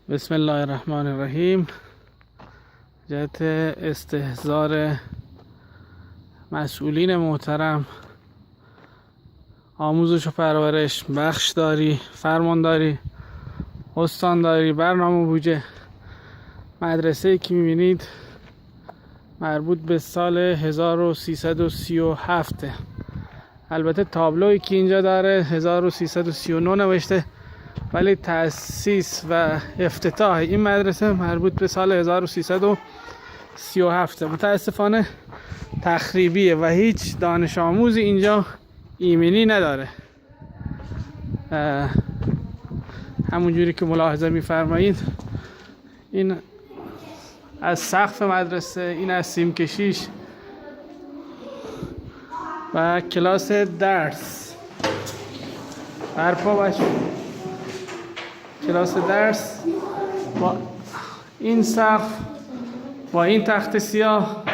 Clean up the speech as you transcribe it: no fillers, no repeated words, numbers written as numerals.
بسم الله الرحمن الرحیم. جهت استحضار مسئولین محترم، آموزش و پرورش، بخشداری، فرمانداری، استانداری، برنامه بودجه، مدرسه‌ای که می‌بینید مربوط به سال 1337. البته تابلویی که اینجا داره 1339 نوشته، ولی تأسیس و افتتاح این مدرسه مربوط به سال 1337. متاسفانه تخریبیه و هیچ دانش آموزی اینجا ایمنی نداره. همونجوری که ملاحظه می‌فرمایید، این از سقف مدرسه، این از سیم کشیش و کلاس درس برپا باشه. کلاس درس با این سقف، با این تخت سیاه